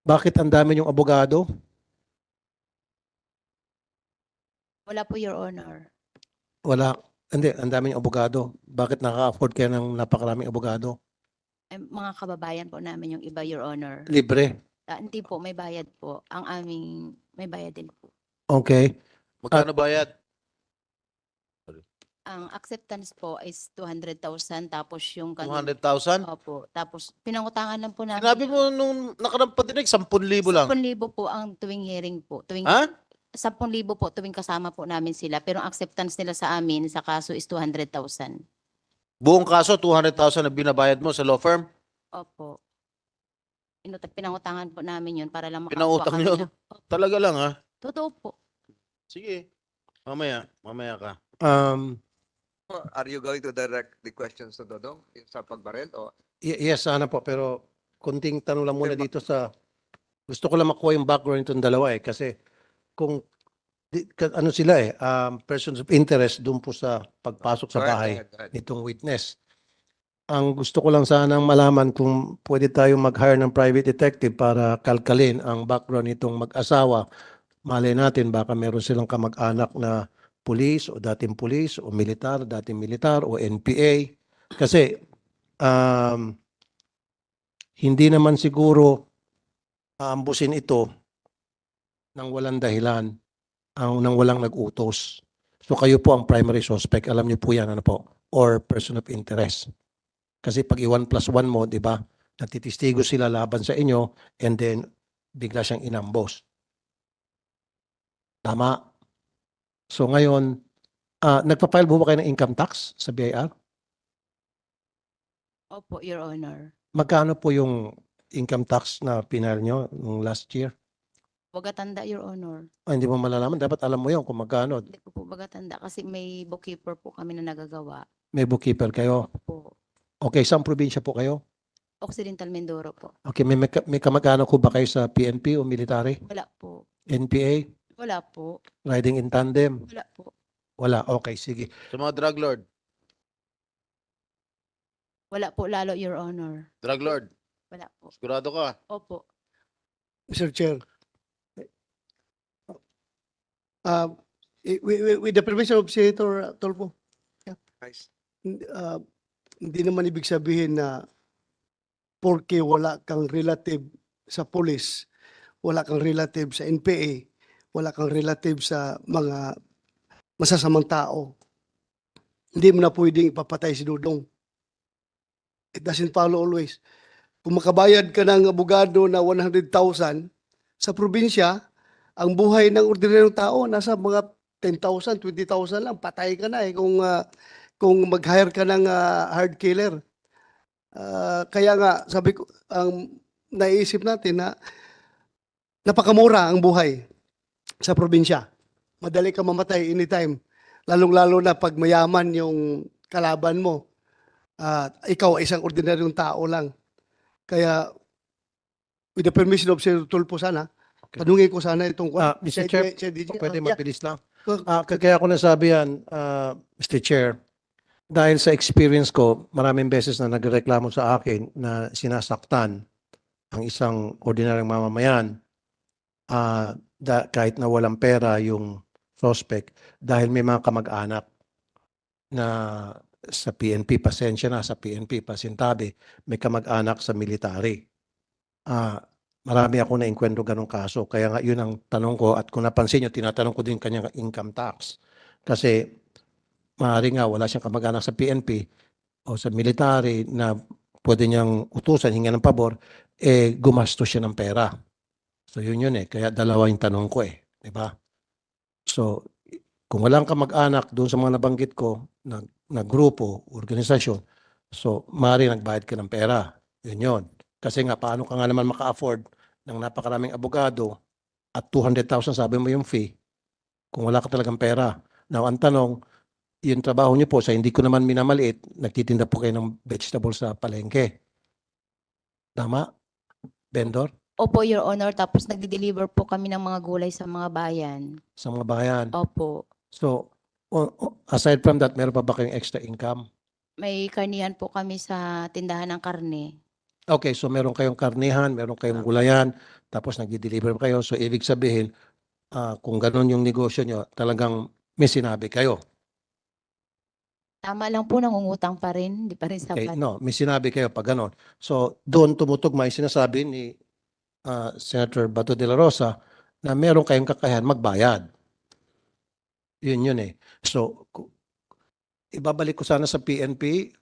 Bakit ang dami yung abogado? Wala po, Your Honor. Wala. Hindi, ang dami yung abogado. Bakit nakaka-afford kayo ng napakaraming abogado? Mga kababayan po namin yung iba, Your Honor. Libre. Hindi po, may bayad po. Ang aming may bayad din po. Okay. Magkano bayad? Ang acceptance po is 200,000 tapos yung 200,000? Opo. Tapos pinangutangan lang po namin. Sinabi mo nung nakarang patinig, 10,000 lang. 10,000 po ang tuwing hearing po. Ha? 10,000 po tuwing kasama po namin sila. Pero ang acceptance nila sa amin sa kaso is 200,000. Buong kaso, 200,000 na binabayad mo sa law firm? Opo. Pinangutangan po namin yun para lang makakuha Pinautang kami nyo? ng- Opo. Talaga lang ha? Totoo po. Sige. Mamaya ka. Are you going to direct the questions to Dodong sa pagbaril o Yes, sana po. Pero kunting tanong lang muna dito sa... Gusto ko lang makuha yung background itong dalawa kasi kung ano sila persons of interest doon po sa pagpasok sa bahay Go ahead. nitong witness. Ang gusto ko lang sanang malaman kung pwede tayo mag-hire ng private detective para kalkalin ang background nitong mag-asawa. Malay natin baka meron silang kamag-anak na pulis o dating pulis o militar, dating militar o NPA. Kasi hindi naman siguro aambusin ito nang walang dahilan, nang walang nag-utos. So kayo po ang primary suspect. Alam niyo po yan, ano po? Or person of interest. Kasi pag i-1+1 mo, di ba? Nagtitistigo sila laban sa inyo and then bigla siyang inambos. Tama? So ngayon, nagpa-file po ba kayo ng income tax sa BIR? Opo, Your Honor. Magkano po yung income tax na pinal nyo nung last year? Bagatanda, Your Honor. Hindi mo malalaman. Dapat alam mo yun kung magkano. Hindi ko po bagatanda kasi may bookkeeper po kami na nagagawa. May bookkeeper kayo. Po. Okay, saan probinsya po kayo? Occidental Mindoro po. Okay, may kamag-anak ko ba kayo sa PNP o military? Wala po. NPA? Wala po. Riding in tandem? Wala po. Wala. Okay, sige. Sa mga drug lord. Wala po lalo, Your Honor. Drug lord. Wala po. Sigurado ka? Opo. Mr. Chair. With the permission of Senator Tolpo, Nice. hindi naman ibig sabihin na porke wala kang relative sa police, wala kang relative sa NPA, wala kang relative sa mga masasamang tao, hindi mo na pwedeng ipapatay si Dudong. It doesn't follow always. Kung makabayad ka ng abogado na 100,000 sa probinsya, ang buhay ng ordinaryong tao nasa mga 10,000, 20,000 lang, patay ka na kung mag-hire ka ng hard killer. Kaya nga, sabi ko, ang naisip natin na napakamura ang buhay sa probinsya. Madali ka mamatay anytime. Lalong-lalo na pag mayaman yung kalaban mo. Ikaw ay isang ordinaryong tao lang. Kaya, with the permission of Senator Tulfo sana, tanungin ko sana itong... Mr. Chair, pwede yeah. mabilis lang. Go- Kaya ako nasabi yan, Mr. Chair, dahil sa experience ko, maraming beses na nagreklamo sa akin na sinasaktan ang isang ordinaryong mamamayan kahit na walang pera yung suspect dahil may mga kamag-anak na sa PNP, pasensya na sa PNP, pasintabi, may kamag-anak sa military. Marami ako na-enkwentro ganong kaso. Kaya nga yun ang tanong ko at kung napansin nyo, tinatanong ko din kanyang income tax. Kasi maaari nga wala siyang kamag-anak sa PNP o sa military na pwede niyang utusan, hinga ng pabor, gumastos siya ng pera. So yun Kaya dalawa yung tanong ko Diba? So kung walang kamag-anak doon sa mga nabanggit ko na grupo, organisasyon, so maaari nagbayad ka ng pera. Yun. Kasi nga, paano ka nga naman maka-afford ng napakaraming abogado at 200,000 sabi mo yung fee kung wala ka talagang pera. Now, ang tanong, yung trabaho niyo po sa hindi ko naman minamaliit, nagtitinda po kayo ng vegetables sa palengke. Tama? Vendor? Opo, Your Honor. Tapos nagde-deliver po kami ng mga gulay sa mga bayan. Sa mga bayan. Opo. So, aside from that, meron pa ba kayong extra income? May karnihan po kami sa tindahan ng karne. Okay, so meron kayong karnihan, meron kayong gulayan, tapos nag-deliver kayo. So ibig sabihin, kung ganun yung negosyo nyo, talagang may sinabi kayo. Tama lang po, nangungutang pa rin, hindi pa rin Okay, sapat. no, may sinabi kayo pag ganun. So doon tumutugma yung sinasabi ni Senator Bato de la Rosa na meron kayong kakayahan magbayad. Yun eh. So, ibabalik ko sana sa PNP.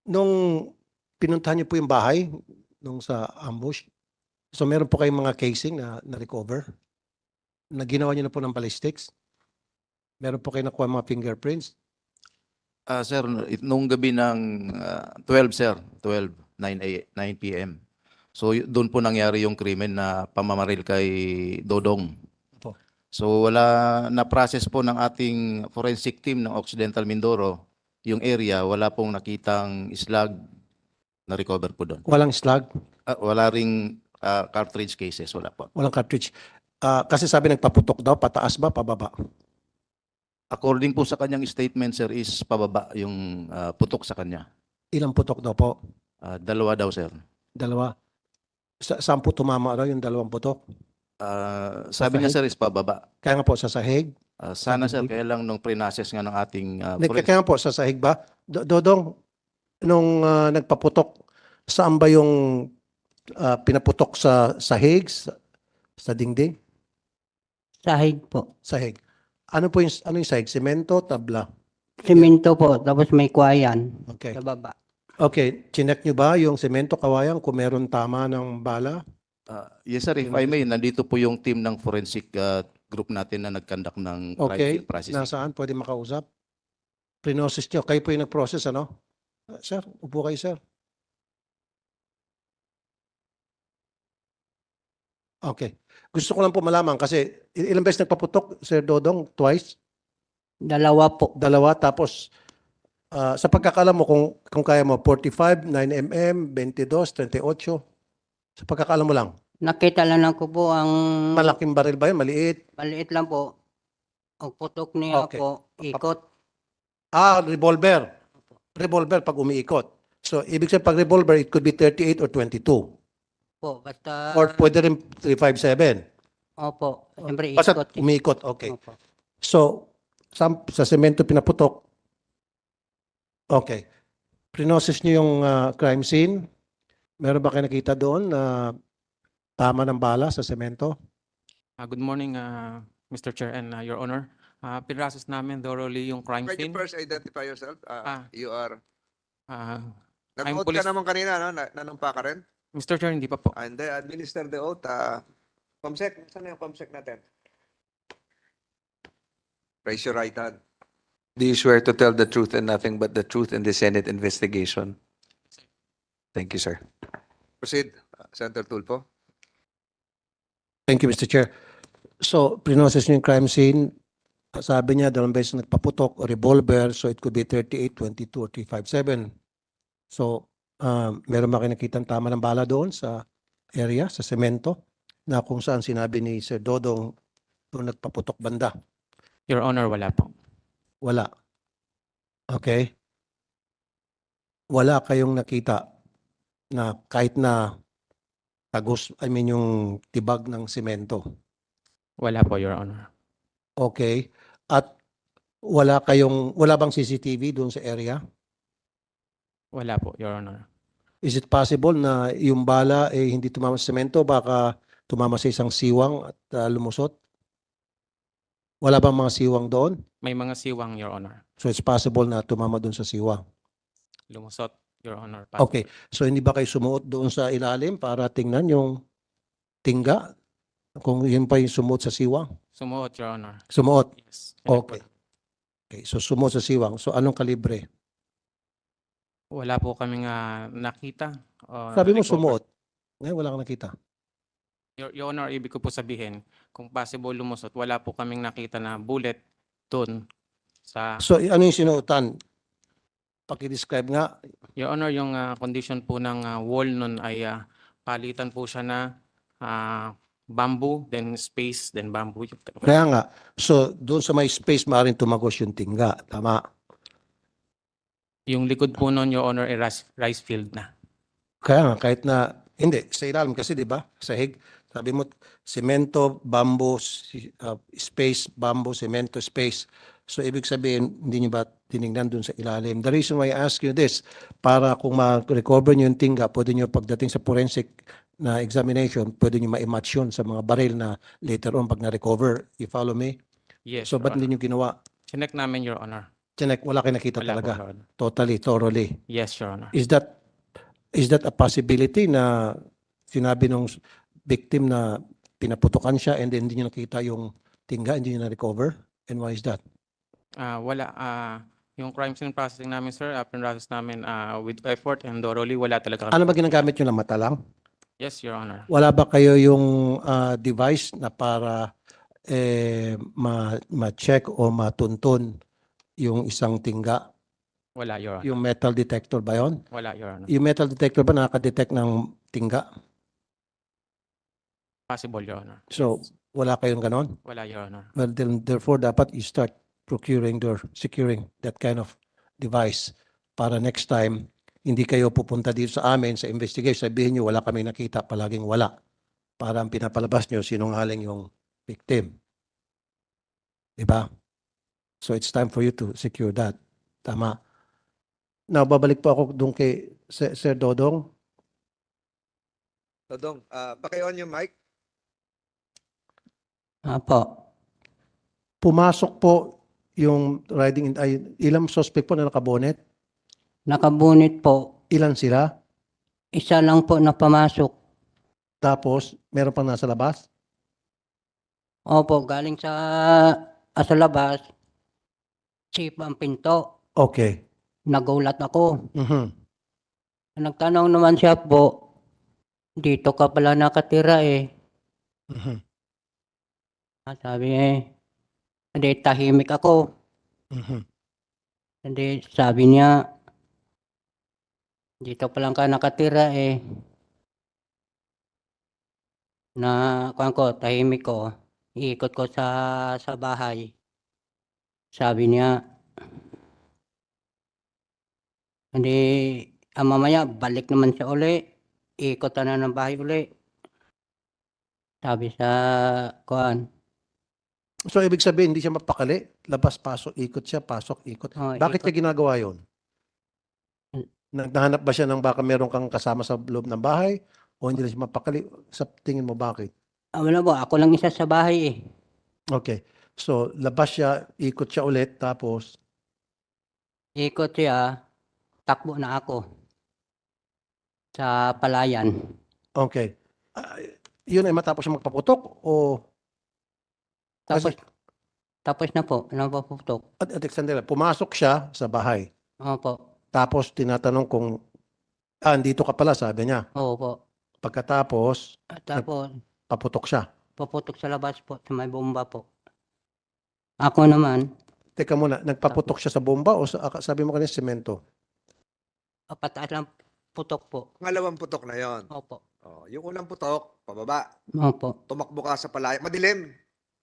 Nung pinuntahan niyo po yung bahay, nung sa ambush, so meron po kayong mga casing na recover? Na ginawa niyo na po ng ballistics? Meron po kayo nakuha mga fingerprints? Sir, nung gabi ng 12, sir, 12, 9 p.m. So, doon po nangyari yung krimen na pamamaril kay Dodong. Opo. So, na-process po ng ating forensic team ng Occidental Mindoro, yung area, wala pong nakitang slag na recover po doon. Walang slug? Wala ring cartridge cases, wala po. Walang cartridge? Kasi sabi nagpaputok daw, pataas ba, pababa? According po sa kanyang statement, sir, is pababa yung putok sa kanya. Ilang putok daw po? 2 daw, sir. Dalawa? Saan po tumama daw yung dalawang putok? Sabi niya, sir, is pababa. Kaya nga po sa sahig? Sana, sir, kaya lang nung pre-process nga ng ating Kaya nga po sa sahig ba? Dodong, nung nagpaputok, saan ba yung pinaputok sa sahig, sa dingding? Sahig po. Sahig. Ano yung sahig? Semento, tabla? Simento po, tapos may kwayan Okay. sa baba. Okay, chinek nyo ba yung semento kawayan kung meron tama ng bala? Yes, sir, if I may, nandito po yung team ng forensic group natin na nag-conduct ng crime Okay, field processing. nasaan? Pwede makausap? Prinosis nyo. Kayo po yung nag-process, ano? Sir, upo kayo, sir. Okay. Gusto ko lang po malaman kasi ilang beses nagpaputok, Sir Dodong? Twice? 2 po. Dalawa, tapos sa pagkakaalam mo, kung kaya mo, 45, 9mm, 22, 38. Sa pagkakaalam mo lang. Nakita lang ko po ang Malaking baril ba yun? Maliit? maliit lang po. Ang putok niya Okay. po, ikot. Revolver. Revolver pag umiikot. So, ibig sabihin pag revolver, it could be 38 or 22. Po, basta, Or pwede rin 357. opo, siyempre Basta ikot. umiikot. Okay. Opo. So, sa semento pinaputok. Okay. Prinosis niyo yung crime scene. Meron ba kayo nakita doon na tama ng bala sa semento? Good morning, Mr. Chair and Your Honor. Pinrasos namin thoroughly yung crime Can you scene. first identify yourself? You are, I'm nag-oath police. ka naman kanina, no? Nanumpa ka rin? Mr. Chair, hindi pa po. And then administer the oath. Comsec, saan na yung Comsec natin? Raise your right hand. Do you swear to tell the truth and nothing but the truth in the Senate investigation? Thank you, sir. Proceed, Senator Tulfo. Thank you, Mr. Chair. So, prinosis niyo yung crime scene. Sabi niya, dalawang beses nagpaputok o revolver. So, it could be 38, 22, or 357. So, meron ba kayo nakitang tama ng bala doon sa area, sa semento, na kung saan sinabi ni Sir Dodong doon nagpaputok banda? Your Honor, wala po. Wala. Okay? Wala kayong nakita na kahit na tagos, yung tibag ng semento. Wala po, Your Honor. Okay? At wala bang CCTV doon sa area? Wala po, Your Honor. Is it possible na yung bala hindi tumama sa semento, baka tumama sa isang siwang at lumusot? Wala bang mga siwang doon? May mga siwang, Your Honor. So it's possible na tumama doon sa siwang. Lumusot, Your Honor. Okay. So hindi ba kayo sumuot doon sa ilalim para tingnan yung tingga? Kung yun pa yung sumuot sa siwang? Sumuot, Your Honor. Sumuot. Yes. Okay. Okay. So sumuot sa siwang. So anong kalibre? Wala po kaming nakita. Sabi mo recover. sumuot. Ngayon wala kang nakita. Your Honor, ibig ko po sabihin, kung possible lumusot, wala po kaming nakita na bullet doon sa... So ano yung sinuotan? Paki-describe nga. Your Honor, yung condition po ng wall nun ay palitan po siya na bamboo, then space, then bamboo. Kaya nga. So doon sa may space maaaring tumagos yung tingga. Tama. Yung likod po nun, Your Honor, ay rice field na. Kaya nga, kahit na, hindi, sa ilalim kasi, di ba? Sahig, sabi mo, semento, bamboo, space, bamboo, semento, space. So, ibig sabihin, hindi nyo ba tinignan dun sa ilalim? The reason why I ask you this, para kung ma-recover nyo yung tingga, pwede nyo pagdating sa forensic na examination, pwede nyo ma-match yun sa mga baril na later on pag na-recover. You follow me? Yes, So, Your ba't Honor. hindi nyo ginawa? Chinek namin, Your Honor. Chinek, wala kayo nakita Wala po, talaga. Your Honor. Totally, thoroughly. Yes, Your Honor. Is that a possibility na sinabi nung victim na pinaputukan siya and then hindi niya nakita yung tingga, hindi niya na-recover? And why is that? Wala. Yung crime scene processing namin, sir, process namin with effort and thoroughly, wala talaga. Ano ba ginagamit nyo na mata lang? Yes, Your Honor. Wala ba kayo yung device na para ma-check o matuntun yung isang tingga? Wala, Your Honor. Yung metal detector ba yun? Wala, Your Honor. Yung metal detector ba nakaka-detect ng tingga? Possible, Your Honor. So, wala kayong ganon? Wala, Your Honor. Well, then, therefore, dapat you start procuring or securing that kind of device para next time, hindi kayo pupunta dito sa amin sa investigation, sabihin nyo, wala kami nakita, palaging wala. Para ang pinapalabas nyo, sinungaling yung victim. Diba? So, it's time for you to secure that. Tama. Now, babalik po ako doon kay Sir Dodong. Dodong, paki-on yung mic. Opo. Pumasok po yung riding, ilang suspect po na nakabonet? Nakabunit po. Ilan sila? Isa lang po na pamasok. Tapos, meron pang nasa labas? Opo, galing sa labas. Sip ang pinto. Okay. Nagulat ako. Mhm. Nagtanong naman siya po, dito ka pala nakatira eh. Mhm. Sabi hindi tahimik ako. Mhm. Hindi, sabi niya, dito pa lang ka nakatira eh. Na, kuwan ko, tahimik ko. Iikot ko sa bahay. Sabi niya, hindi, mamaya, balik naman siya uli. Ikot na ng bahay uli. Sabi sa, kuwan. So, ibig sabihin, hindi siya mapakali? Labas, pasok, ikot siya, pasok, ikot. Oh, Bakit ikot. niya ginagawa yun? Naghahanap ba siya ng baka meron kang kasama sa loob ng bahay? O hindi na siya mapakali? Sa tingin mo, bakit? Wala po, ako lang isa sa bahay eh. Okay. So, labas siya, ikot siya ulit, tapos, Ikot siya, takbo na ako. Sa palayan. okay. Yun ay matapos siya magpaputok? O, Tapos, Kasi- tapos na po, napaputok. at Alexander, pumasok siya sa bahay. Opo, Tapos, tinatanong kung, andito ka pala, sabi niya. opo. Pagkatapos, Tapos, paputok siya. paputok sa labas po, sa may bomba po. Ako naman, Teka muna, nagpaputok siya sa bomba o sabi mo kanina semento? pataas lang putok po. Pangalawang putok na yon. Opo, Oh, yung unang putok, pababa. opo. Tumakbo ka sa palaya. Madilim.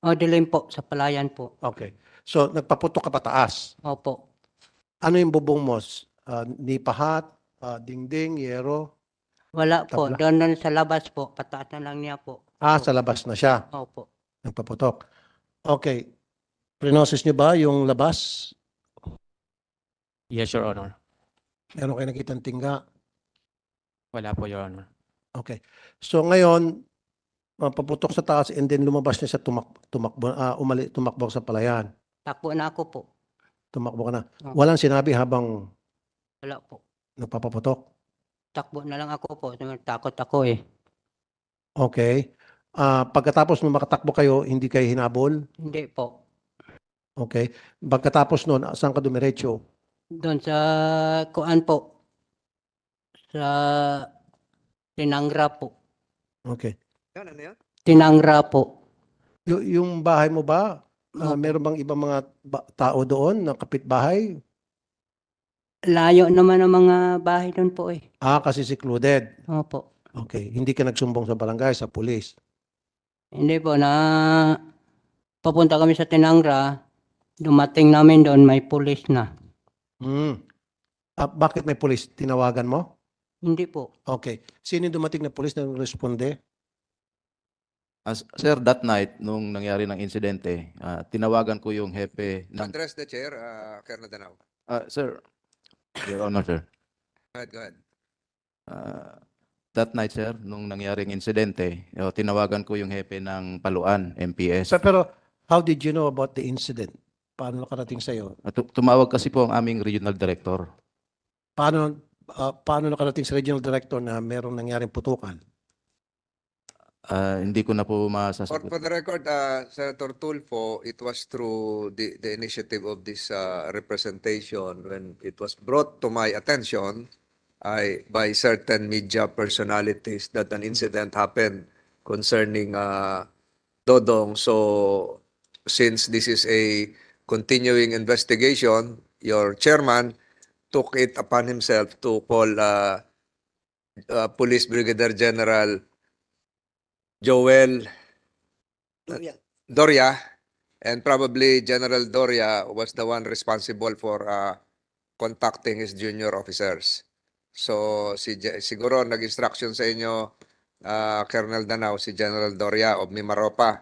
O, dilim po, sa palayan po. Okay. So, nagpaputok ka pataas. Opo. Ano yung bubong mo? Nipahat, dingding, yero? Wala po, Tabla. doon sa labas po, pataas na lang niya po. Sa labas na siya. Opo. Nagpaputok. Okay. Prinosis niyo ba yung labas? Yes, Your Honor. Meron kayo nakitang tingga? Wala po, Your Honor. Okay. So, ngayon, paputok sa taas and then lumabas niya sa tumakbo sa palayan. Takbo na ako po. Tumakbo ka na. Opo. Walang sinabi habang Wala po. nagpapaputok. Takbo na lang ako po. Takot ako eh. Okay. Pagkatapos nung makatakbo kayo, hindi kayo hinabol? Hindi po. Okay. Pagkatapos nun, saan ka dumiretso? Doon sa kuan po. Sa Tinangra po. Okay. Yan, ano yan? Tinangra po. Yung bahay mo ba, Opo. meron bang ibang mga tao doon na kapitbahay? Layo naman ang mga bahay doon po eh. Kasi secluded. Opo. Okay. Hindi ka nagsumbong sa barangay, sa pulis. Hindi po na papunta kami sa Tinangra. Dumating namin doon, may pulis na. Bakit may pulis? Tinawagan mo? Hindi po. Okay. Sino yung dumating na pulis na responde? Sir, that night, nung nangyari ng insidente, tinawagan ko yung hepe ng... Address the chair, Colonel Danao. Sir, Your Honor, sir. Go ahead. That night, sir, nung nangyaring insidente, tinawagan ko yung hepe ng Paluan, MPS. Pero how did you know about the incident? Paano nakarating sa'yo? Tumawag kasi po ang aming regional director. Paano nakarating sa regional director na merong nangyaring putukan? Hindi ko na po For masasagot. the record, Senator Tulfo, it was through the initiative of this representation when it was brought to my attention by certain media personalities that an incident happened concerning Dodong. So since this is a continuing investigation, your chairman took it upon himself to call Police Brigadier General Joel Doria, and probably General Doria was the one responsible for contacting his junior officers. So siguro nag-instruction sa inyo, Colonel Danao, si General Doria of Mimaropa,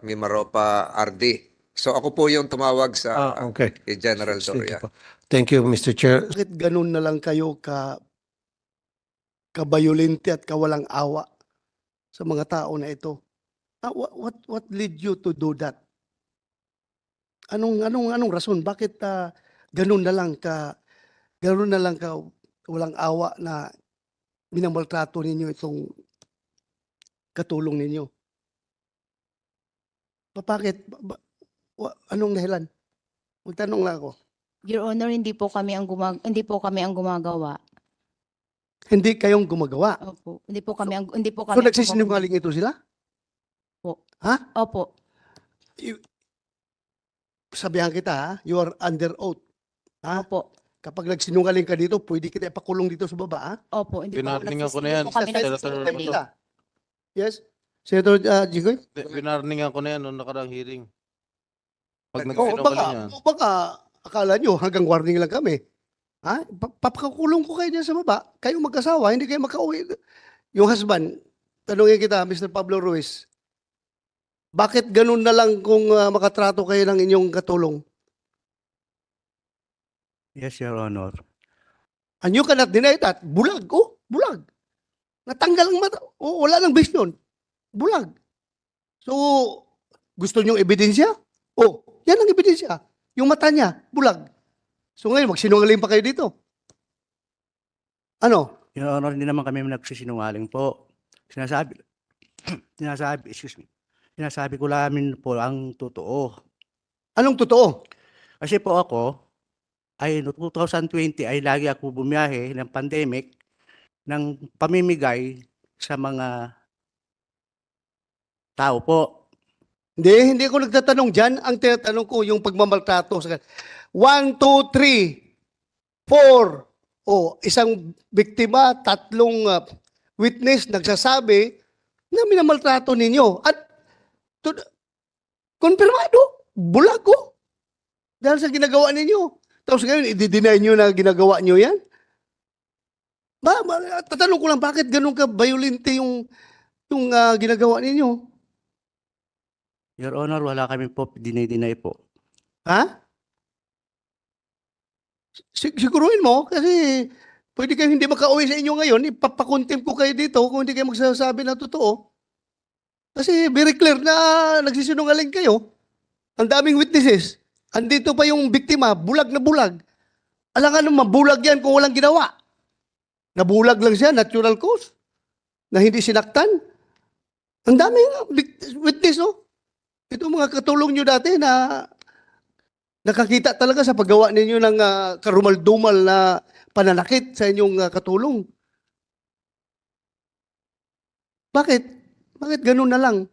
Mimaropa RD. So ako po yung tumawag sa Okay. kay General Thank you Doria. po. Thank you, Mr. Chair. Bakit ganun na lang kayo kabayolente at kawalang awa sa mga tao na ito? What led you to do that? Anong rason? Bakit ganun na lang walang awa na minamaltrato ninyo itong katulong ninyo? Bakit? Anong dahilan? Magtanong lang ako. Your Honor, hindi po kami ang gumagawa. Hindi kayong gumagawa. Opo. Hindi po kami So nagsisinungaling ito sila? Opo. Sabihan kita, ha? You are under oath. Ha? Opo. Kapag nagsinungaling ka dito, pwede kita ipakulong dito sa baba, ha? Opo. Hindi po Pinarningan ko na hindi yan, po kami Senator nagsisinungaling. Tulfo. Yes? Senator Jigoy? Pinarningan ko na yan nung nakarang hearing. Pag Oh, nagsinungaling yan. Baka akala nyo hanggang warning lang kami. Ha? Papakulong ko kayo dyan sa baba. Kayong mag-asawa, hindi kayo makauwi. Yung husband, tanungin kita, Mr. Pablo Ruiz, bakit ganun na lang kung makatrato kayo ng inyong katulong? Yes, Your Honor. And you cannot deny that. Bulag. Oh, bulag. Natanggal ang mata. Oh, wala nang vision. Bulag. So, gusto nyo ebidensya? Oh, yan ang ebidensya. Yung mata niya, bulag. So ngayon, magsinungaling pa kayo dito. Ano? Your Honor, hindi naman kami nagsisinungaling po. Sinasabi ko lamin po ang totoo. Anong totoo? Kasi po ako, ay no 2020 ay lagi ako bumiyahe ng pandemic ng pamimigay sa mga tao po. Hindi ako nagtatanong dyan. Ang tinatanong ko, yung pagmamaltrato. 1, 2, 3, 4. O, isang biktima, 3 witness nagsasabi na minamaltrato ninyo. At konfirmado, bulag ko. Dahil sa ginagawa ninyo. Tapos ngayon, i-deny nyo na ginagawa nyo yan? Tatanong ko lang, bakit ganun ka violente yung ginagawa ninyo? Your Honor, wala kami po dinay po. Ha? Siguruhin mo kasi pwede kayo hindi makauwi sa inyo ngayon, ipapakontempt ko kayo dito kung hindi kayo magsasabi ng totoo. Kasi very clear na nagsisinungaling kayo. Ang daming witnesses. Andito pa yung biktima, bulag na bulag. Alam nga naman, bulag yan kung walang ginawa. Nabulag lang siya, natural cause. Na hindi sinaktan. Ang daming witness, no? Ito mga katulong nyo dati na nakakita talaga sa paggawa ninyo ng karumal-dumal na pananakit sa inyong katulong. Bakit? Bakit ganun na lang?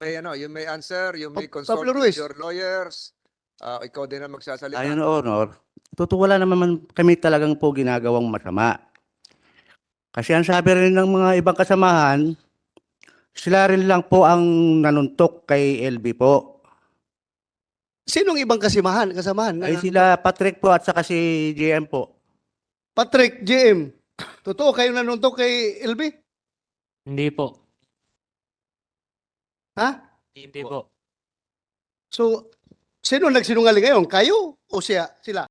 You may answer, you may Pablo consult Ruiz. with your lawyers. Ikaw din ang magsasalita. Ayon, Honor, totoo wala naman kami talagang po ginagawang masama. Kasi ang sabi rin ng mga ibang kasamahan, sila rin lang po ang nanuntok kay LB po. Sinong ibang kasamahan? Ay sila Patrick po at saka si JM po. Patrick, JM. Totoo kayo nanuntok kay LB? Hindi po. Ha? Hindi po. So, sino nagsinungaling ngayon? Kayo o sila?